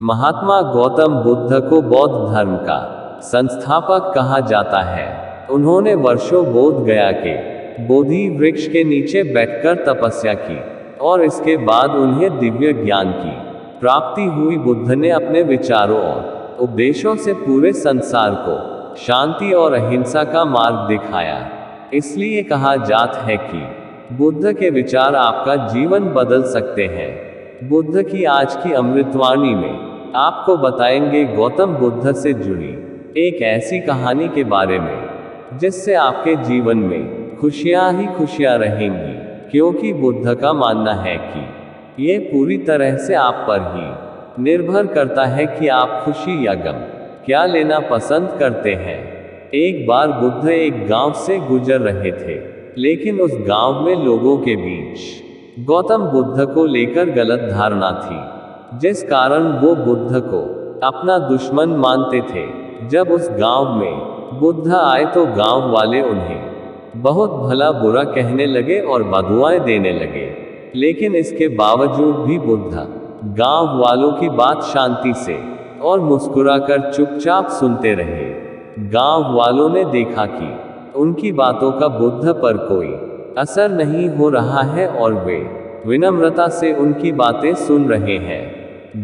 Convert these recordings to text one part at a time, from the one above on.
महात्मा गौतम बुद्ध को बौद्ध धर्म का संस्थापक कहा जाता है। उन्होंने वर्षों बोध गया के बोधि वृक्ष के नीचे बैठकर तपस्या की और इसके बाद उन्हें दिव्य ज्ञान की प्राप्ति हुई। बुद्ध ने अपने विचारों और उपदेशों से पूरे संसार को शांति और अहिंसा का मार्ग दिखाया। इसलिए कहा जाता है कि बुद्ध के विचार आपका जीवन बदल सकते हैं। बुद्ध की आज की अमृतवाणी में आपको बताएंगे गौतम बुद्ध से जुड़ी एक ऐसी कहानी के बारे में जिससे आपके जीवन में खुशियां ही खुशियां रहेंगी, क्योंकि बुद्ध का मानना है कि ये पूरी तरह से आप पर ही निर्भर करता है कि आप खुशी या गम क्या लेना पसंद करते हैं। एक बार बुद्ध एक गांव से गुजर रहे थे, लेकिन उस गांव में लोगों के बीच गौतम बुद्ध को लेकर गलत धारणा थी, जिस कारण वो बुद्ध को अपना दुश्मन मानते थे। जब उस गांव में बुद्ध आए तो गांव वाले उन्हें बहुत भला बुरा कहने लगे और बदुआएं देने लगे, लेकिन इसके बावजूद भी बुद्ध गांव वालों की बात शांति से और मुस्कुराकर चुपचाप सुनते रहे। गांव वालों ने देखा कि उनकी बातों का बुद्ध पर कोई असर नहीं हो रहा है और वे विनम्रता से उनकी बातें सुन रहे हैं।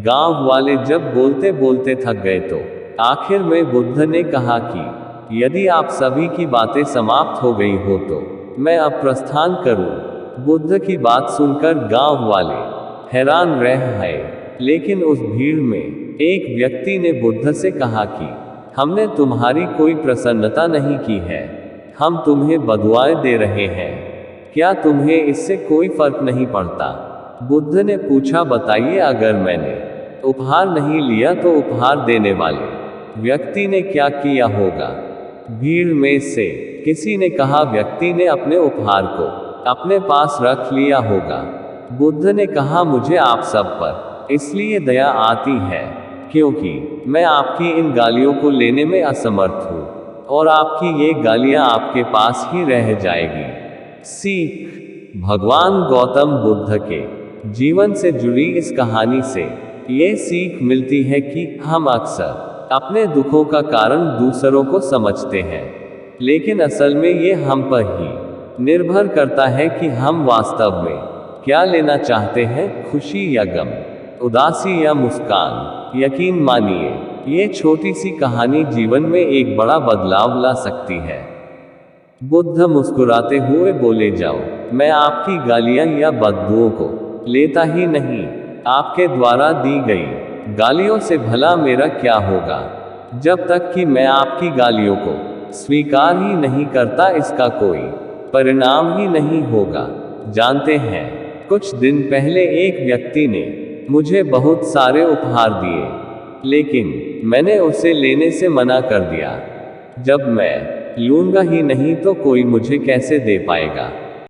गांव वाले जब बोलते बोलते थक गए तो आखिर में बुद्ध ने कहा कि यदि आप सभी की बातें समाप्त हो गई हो तो मैं अब प्रस्थान करूं। बुद्ध की बात सुनकर गांव वाले हैरान रह गए, लेकिन उस भीड़ में एक व्यक्ति ने बुद्ध से कहा कि हमने तुम्हारी कोई प्रसन्नता नहीं की है, हम तुम्हें बदुआएं दे रहे हैं, क्या तुम्हें इससे कोई फर्क नहीं पड़ता? बुद्ध ने पूछा, बताइए, अगर मैंने उपहार नहीं लिया तो उपहार देने वाले व्यक्ति ने क्या किया होगा? भीड़ में से किसी ने कहा, व्यक्ति ने अपने उपहार को अपने पास रख लिया होगा। बुद्ध ने कहा, मुझे आप सब पर इसलिए दया आती है क्योंकि मैं आपकी इन गालियों को लेने में असमर्थ हूँ और आपकी ये गालियाँ आपके पास ही रह जाएगी। सीख: भगवान गौतम बुद्ध के जीवन से जुड़ी इस कहानी से ये सीख मिलती है कि हम अक्सर अपने दुखों का कारण दूसरों को समझते हैं, लेकिन असल में ये हम पर ही निर्भर करता है कि हम वास्तव में क्या लेना चाहते हैं, खुशी या गम, उदासी या मुस्कान। यकीन मानिए, ये छोटी सी कहानी जीवन में एक बड़ा बदलाव ला सकती है। बुद्ध मुस्कुराते हुए बोले, जाओ, मैं आपकी गालियां या बददुओं को लेता ही नहीं। आपके द्वारा दी गई गालियों से भला मेरा क्या होगा? जब तक कि मैं आपकी गालियों को स्वीकार ही नहीं करता, इसका कोई परिणाम ही नहीं होगा। जानते हैं, कुछ दिन पहले एक व्यक्ति ने मुझे बहुत सारे उपहार दिए, लेकिन मैंने उसे लेने से मना कर दिया। जब मैं लूंगा ही नहीं तो कोई मुझे कैसे दे पाएगा?